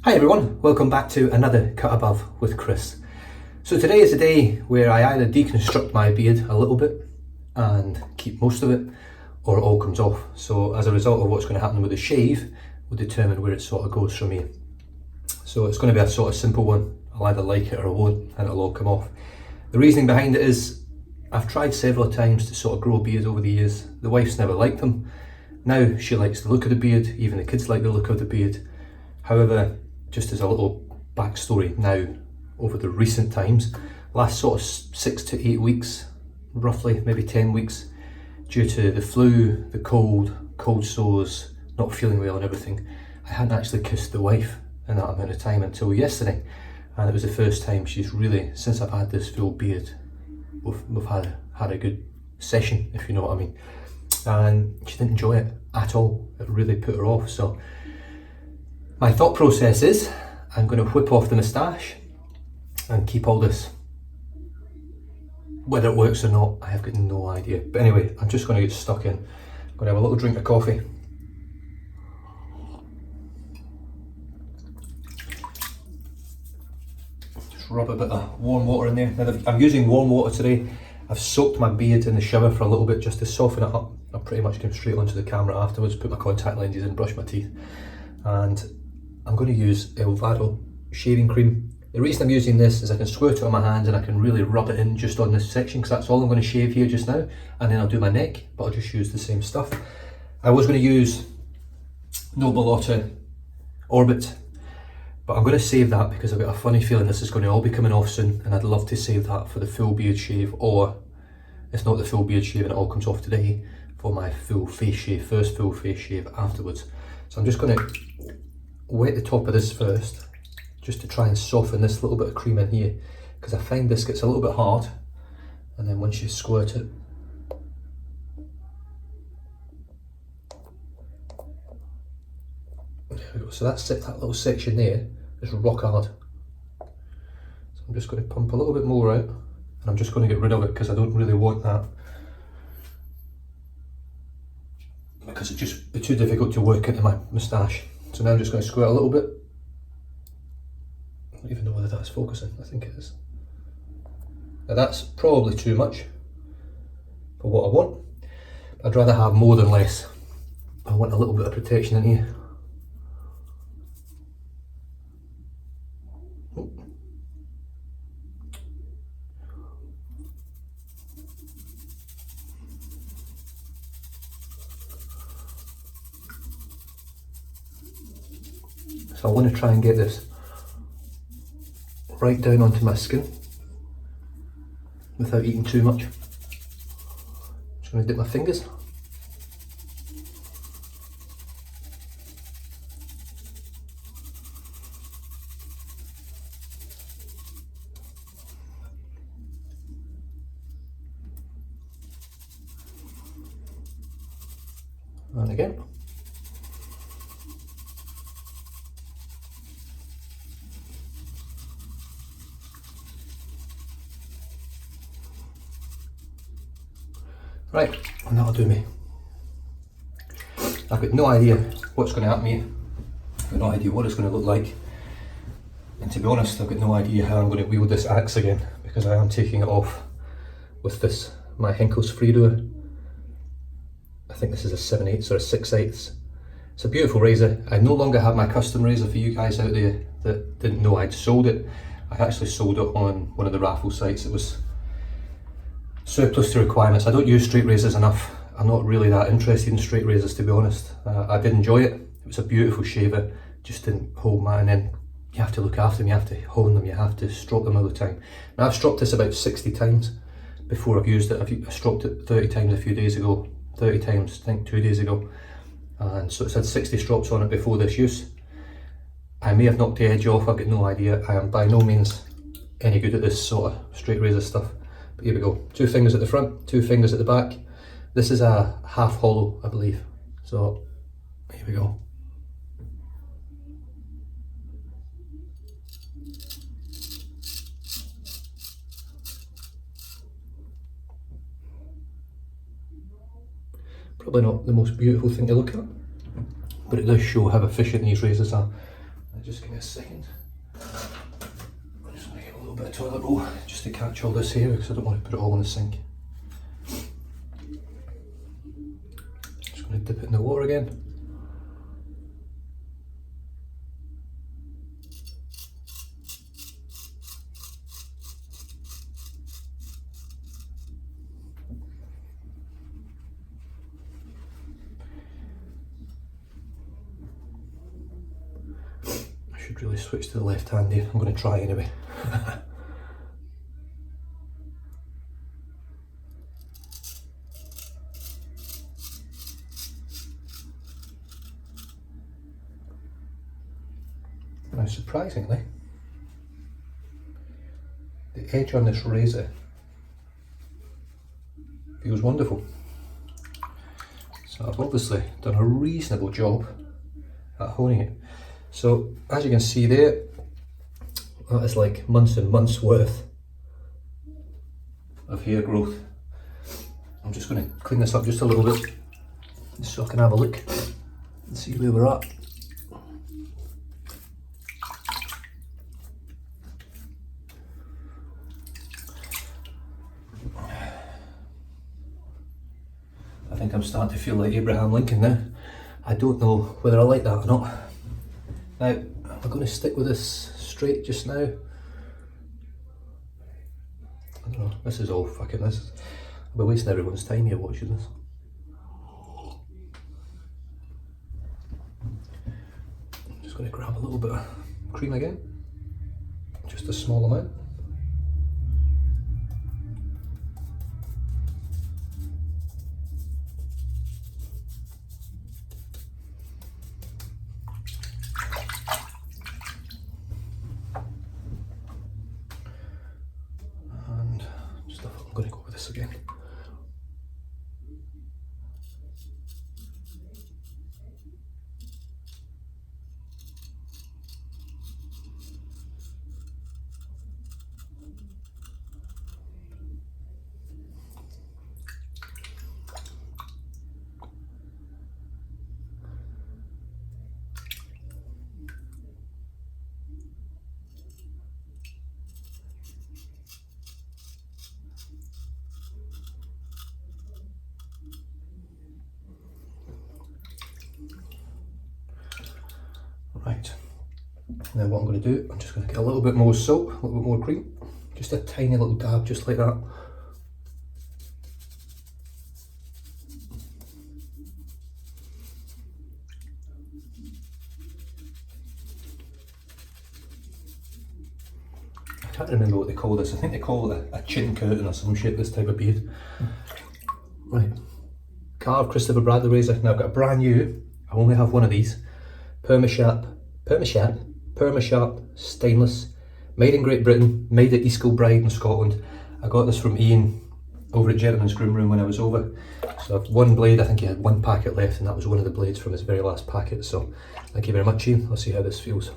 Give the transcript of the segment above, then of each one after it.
Hi everyone, welcome back to another Cut Above with Chris. So today is a day where I either deconstruct my beard a little bit and keep most of it, or it all comes off. So as a result of what's going to happen with the shave will determine where it sort of goes from here. So it's going to be a sort of simple one. I'll either like it or I won't, and it'll all come off. The reasoning behind it is I've tried several times to sort of grow beards over the years. The wife's never liked them. Now she likes the look of the beard, even the kids like the look of the beard. However, just as a little backstory now, over the recent times, last sort of 6 to 8 weeks, roughly, maybe 10 weeks, due to the flu, the cold sores, not feeling well and everything, I hadn't actually kissed the wife in that amount of time until yesterday. And it was the first time she's really, since I've had this full beard, we've had a good session, if you know what I mean. And she didn't enjoy it at all. It really put her off. So my thought process is I'm going to whip off the moustache and keep all this. Whether it works or not, I have got no idea. But anyway, I'm just going to get stuck in. I'm going to have a little drink of coffee. Just rub a bit of warm water in there. Now, I'm using warm water today. I've soaked my beard in the shower for a little bit just to soften it up. I pretty much came straight onto the camera afterwards, put my contact lenses in, brush my teeth. And I'm going to use Elvado shaving cream. The reason I'm using this is I can squirt it on my hands and I can really rub it in just on this section, because that's all I'm going to shave here just now, and then I'll do my neck, but I'll just use the same stuff. I was going to use Nobolotta Orbit, but I'm going to save that because I've got a funny feeling this is going to all be coming off soon, and I'd love to save that for the full beard shave, or it's not the full beard shave and it all comes off today, for my full face shave, first full face shave afterwards. So I'm just going to wet the top of this first, just to try and soften this little bit of cream in here, because I find this gets a little bit hard, and then once you squirt it, there we go. So that's it, that little section there is rock hard. So I'm just going to pump a little bit more out, and I'm just going to get rid of it because I don't really want that, because it'd just be too difficult to work into my moustache. So now I'm just going to squirt a little bit. I don't even know whether that's focusing, I think it is. Now that's probably too much for what I want. I'd rather have more than less. I want a little bit of protection in here. So I want to try and get this right down onto my skin without eating too much. Just going to dip my fingers. And again. Right, and that'll do me. I've got no idea what's going to happen here. I've got no idea what it's going to look like. And to be honest, I've got no idea how I'm going to wield this axe again, because I am taking it off with this, my Henkel's Freedoer. I think this is a 7/8 or a 6/8. It's a beautiful razor. I no longer have my custom razor for you guys out there that didn't know I'd sold it. I actually sold it on one of the raffle sites. It was surplus to requirements. I don't use straight razors enough. I'm not really that interested in straight razors, to be honest. I did enjoy it. It was a beautiful shaver, just didn't hold my, and then you have to look after them, you have to hone them, you have to stroke them all the time. Now I've stroked this about 60 times before I've used it. I stroked it 30 times a few days ago, 30 times I think 2 days ago. And so it's had 60 strokes on it before this use. I may have knocked the edge off, I've got no idea. I am by no means any good at this sort of straight razor stuff. But here we go, 2 fingers at the front, 2 fingers at the back. This is a half hollow, I believe. So here we go. Probably not the most beautiful thing to look at, but it does show how efficient these razors are. Just give me a second. I'm just going to get a little bit of toilet roll just to catch all this here because I don't want to put it all in the sink. Just going to dip it in the water again. Should really switch to the left hand here. I'm going to try anyway. Now surprisingly, the edge on this razor feels wonderful. So I've obviously done a reasonable job at honing it. So as you can see there, that is like months and months worth of hair growth. I'm just going to clean this up just a little bit so I can have a look and see where we're at. I think I'm starting to feel like Abraham Lincoln now. I don't know whether I like that or not. Now, am I going to stick with this straight just now? I don't know, this is all fucking this. I'll be wasting everyone's time here watching this. I'm just going to grab a little bit of cream again, just a small amount. I'm going to go with this again. Right, now what I'm going to do, I'm just going to get a little bit more soap, a little bit more cream, just a tiny little dab, just like that. I can't remember what they call this. I think they call it a chin curtain or some shit, this type of beard. Right, carved Christopher Bradley razor. Now I've got a brand new, I only have one of these, Permasharp stainless, made in Great Britain, made at East Kilbride in Scotland. I got this from Ian over at Gentleman's Groom Room when I was over. So I've one blade, I think he had one packet left, and that was one of the blades from his very last packet. So thank you very much, Ian. Let's see how this feels.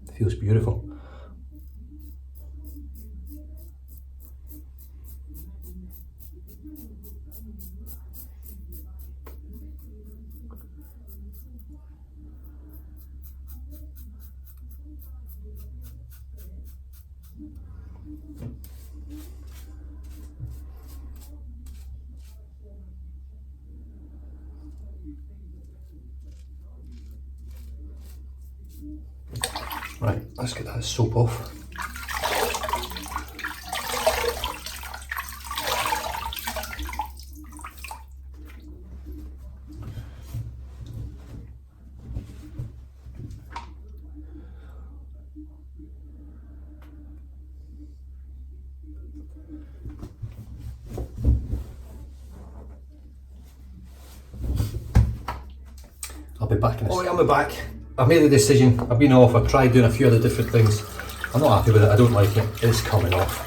It feels beautiful. Right, let's get that soap off. I'll be back in a second. Oh, I'm back. I've made the decision. I've been off. I've tried doing a few other different things. I'm not happy with it. I don't like it. It's coming off.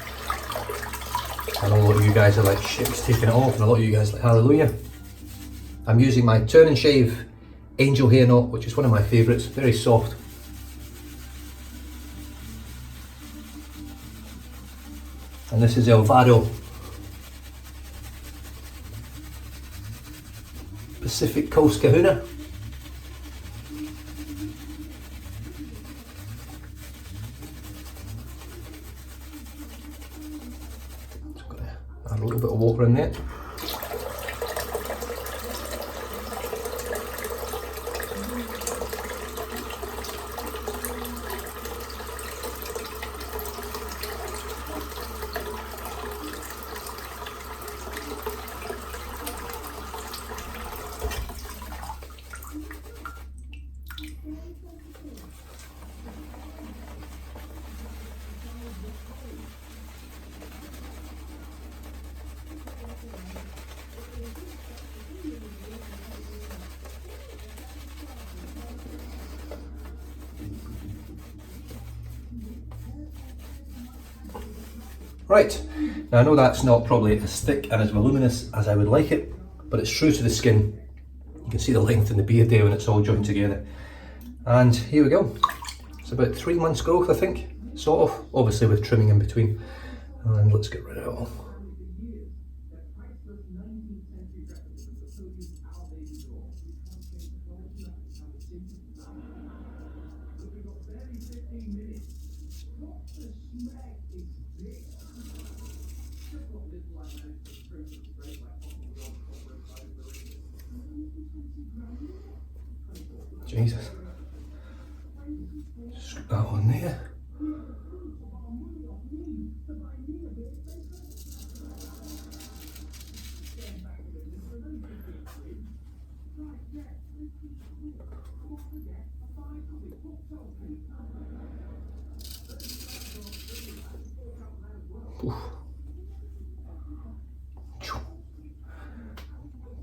I know a lot of you guys are like, shit, it's taking it off, and a lot of you guys are like, hallelujah. I'm using my Turn and Shave Angel Hair Knot, which is one of my favourites. Very soft. And this is Elvado Pacific Coast Kahuna. Just got to add a little bit of water in there. Right, now I know that's not probably as thick and as voluminous as I would like it, but it's true to the skin. You can see the length in the beard there when it's all joined together. And here we go. It's about 3 months growth, I think, sort of, obviously with trimming in between. And let's get rid of it all. Jesus. Scoop that on there. Oof.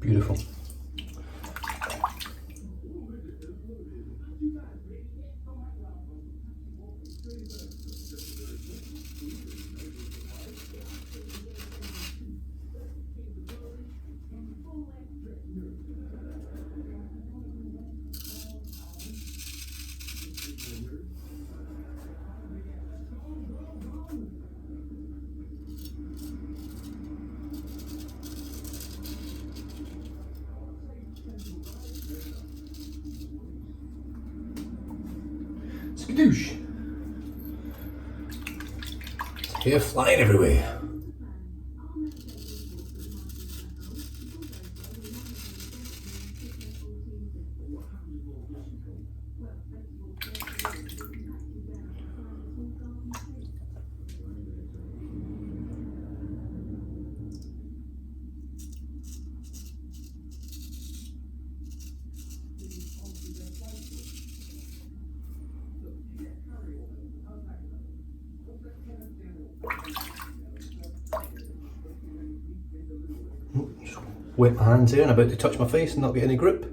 Beautiful. Skadoosh. Hair flying everywhere. Wet my hands there and about to touch my face and not get any grip.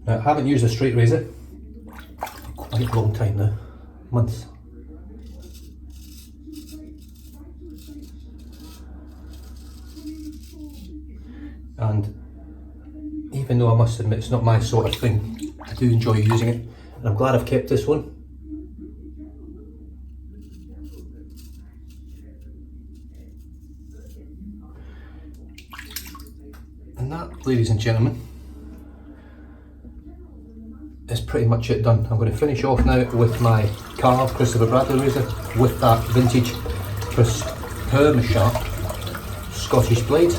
Now, I haven't used a straight razor for quite a long time now, months. And even though I must admit it's not my sort of thing, I do enjoy using it, and I'm glad I've kept this one. And that, ladies and gentlemen, is pretty much it done. I'm going to finish off now with my Carl Christopher Bradley razor with that vintage Perma Sharp Scottish blade.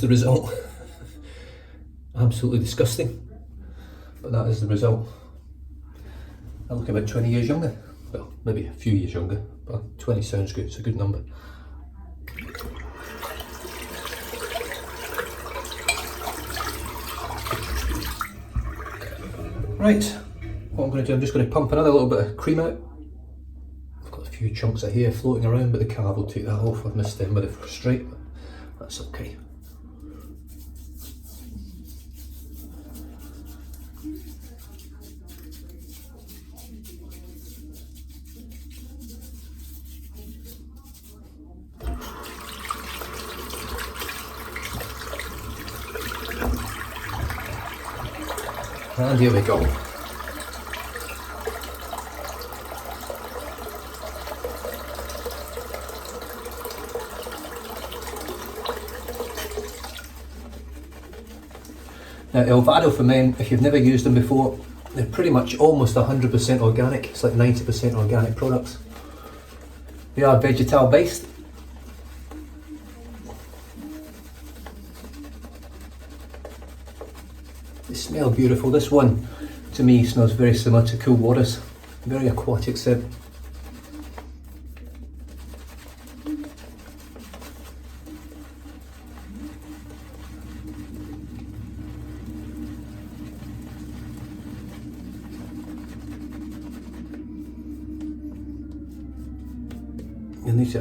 the result. Absolutely disgusting, but that is the result. I look about 20 years younger. Well, maybe a few years younger, but 20 sounds good, it's a good number. Right, what I'm going to do, I'm just going to pump another little bit of cream out. I've got a few chunks of hair floating around, but the carb will take that off. I've missed them with the straight, but that's okay. And here we go. Now Elvado for men, if you've never used them before, they're pretty much almost 100% organic. It's like 90% organic products. They are vegetal based. They smell beautiful. This one, to me, smells very similar to Cool Waters. Very aquatic scent.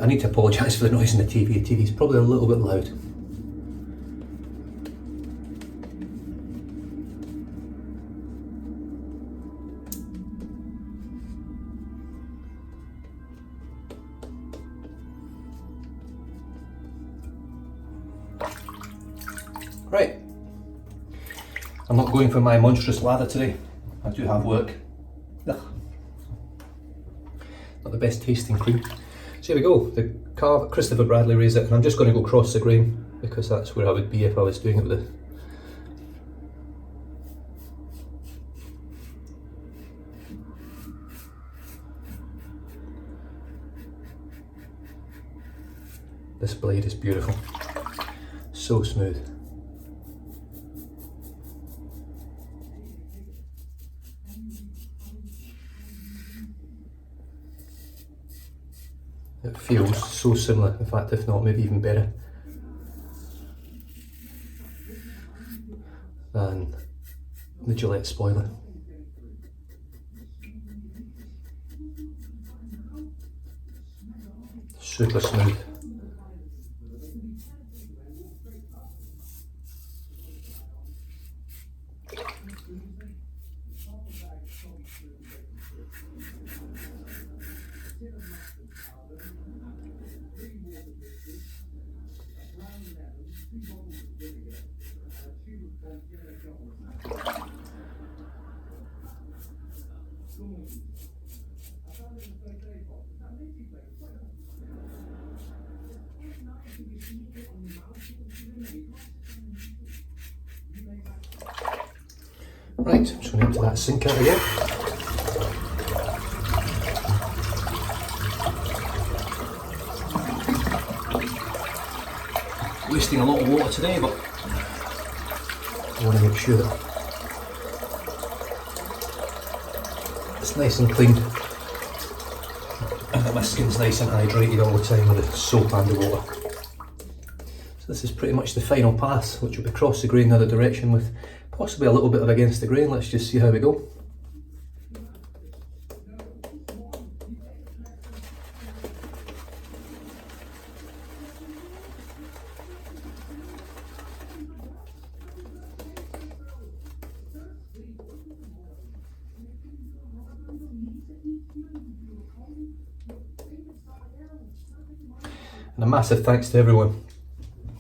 I need to apologise for the noise in the TV. The TV is probably a little bit loud. Right, I'm not going for my monstrous lather today. I do have work. Ugh. Not the best tasting cream. So here we go, the carve, Christopher Bradley raised it, and I'm just going to go across the grain because that's where I would be if I was doing it with This blade is beautiful, so smooth. It feels so similar, in fact if not maybe even better than the Gillette spoiler. Super smooth. Right, I'm just going to empty that sink out again. Wasting a lot of water today, but I want to make sure that it's nice and clean and that my skin's nice and hydrated all the time with the soap and the water. So this is pretty much the final pass, which will be across the grain the other direction with possibly a little bit of against the grain. Let's just see how we go. And a massive thanks to everyone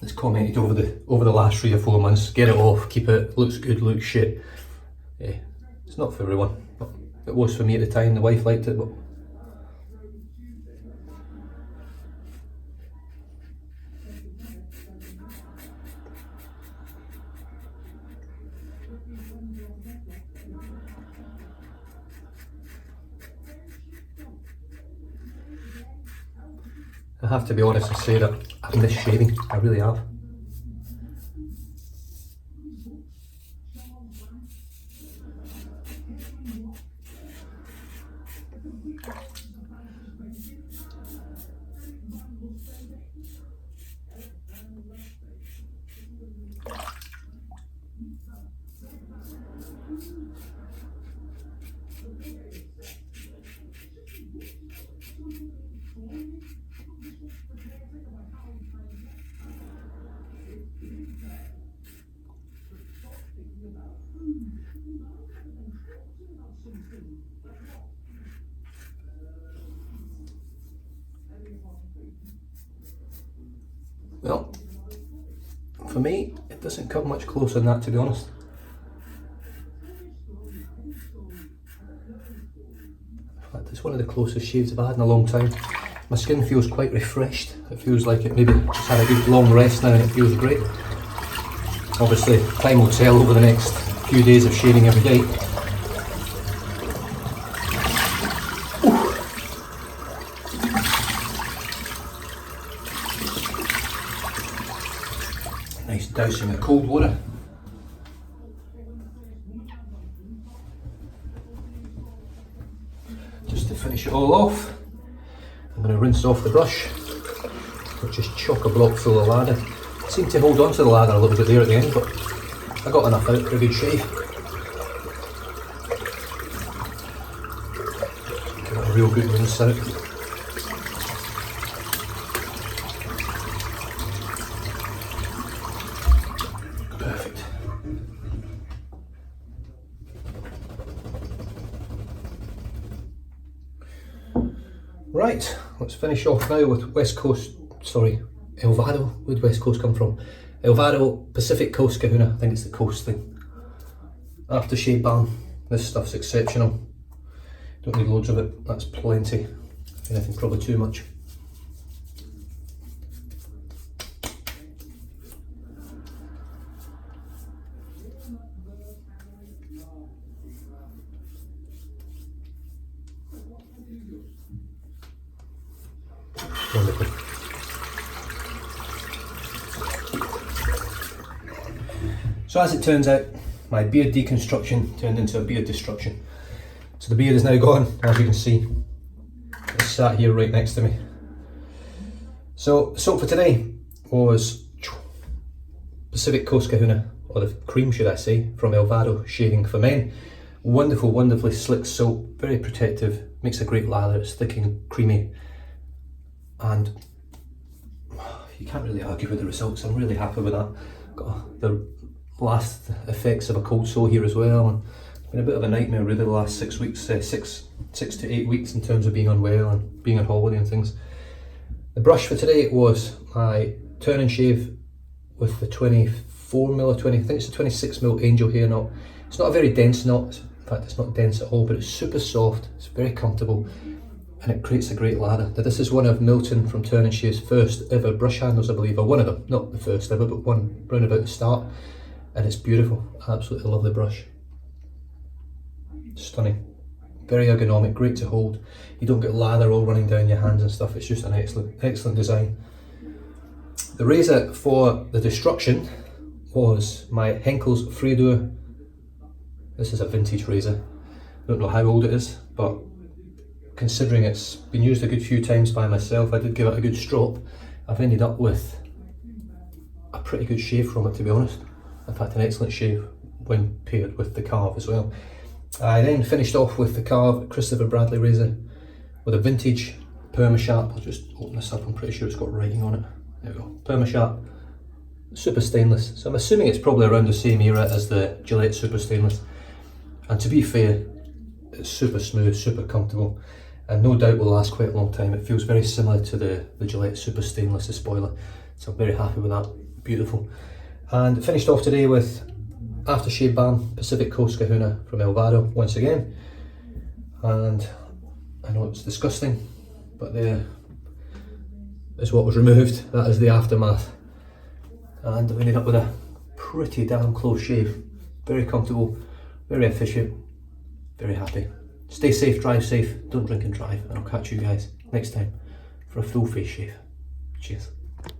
that's commented over the last 3 or 4 months. Get it off, keep it, looks good, looks shit. Yeah, it's not for everyone, but it was for me at the time. The wife liked it, but I have to be honest and say that I've missed shaving. I really have. Well, for me, it doesn't come much closer than that, to be honest. In fact, it's one of the closest shaves I've had in a long time. My skin feels quite refreshed. It feels like it maybe just had a good long rest now and it feels great. Obviously, time will tell over the next few days of shaving every day. Nice dousing of cold water. Just to finish it all off, I'm going to rinse off the brush, or just chock a block full of lather. Seemed to hold on to the lather a little bit there at the end, but I got enough out for a good shave. Give it a real good rinse out. Perfect. Right, let's finish off now with Elvado. Where'd West Coast come from? Elvado Pacific Coast Kahuna. I think it's the coast thing. Aftershave balm. This stuff's exceptional. Don't need loads of it. That's plenty. If anything, probably too much. Wonderful. So as it turns out, my beard deconstruction turned into a beard destruction. So the beard is now gone, as you can see. It's sat here right next to me. So the soap for today was Pacific Coast Kahuna, or the cream should I say, from Elvado Shaving for Men. Wonderful, wonderfully slick soap, very protective, makes a great lather, it's thick and creamy. And you can't really argue with the results. I'm really happy with that. Got the last effects of a cold sore here as well, and it's been a bit of a nightmare really the last 6 weeks, six to 8 weeks in terms of being unwell and being on holiday and things. The brush for today was my turn and shave with the 24mm or 20, I think it's a 26mm angel hair knot. It's not a very dense knot, in fact it's not dense at all, but it's super soft, it's very comfortable, and it creates a great lather. Now this is one of Milton from Turn and Shave's first ever brush handles, I believe, or one of them, not the first ever, but one round about the start, and it's beautiful. Absolutely lovely brush. Stunning. Very ergonomic, great to hold. You don't get lather all running down your hands and stuff. It's just an excellent design. The razor for the destruction was my Henkel's Freedoer. This is a vintage razor. I don't know how old it is, but considering it's been used a good few times by myself, I did give it a good strop. I've ended up with a pretty good shave from it, to be honest. In fact, an excellent shave when paired with the carve as well. I then finished off with the carve Christopher Bradley razor with a vintage Perma-Sharp. I'll just open this up, I'm pretty sure it's got writing on it. There we go, Perma-Sharp Super Stainless. So I'm assuming it's probably around the same era as the Gillette Super Stainless. And to be fair, it's super smooth, super comfortable, and no doubt will last quite a long time. It feels very similar to the Gillette Super Stainless, the spoiler. So I'm very happy with that, beautiful. And finished off today with Aftershave Balm Pacific Coast Kahuna from Elvado once again. And I know it's disgusting, but there is what was removed. That is the aftermath. And I've ended up with a pretty damn close shave. Very comfortable, very efficient, very happy. Stay safe, drive safe, don't drink and drive, and I'll catch you guys next time for a full face shave. Cheers.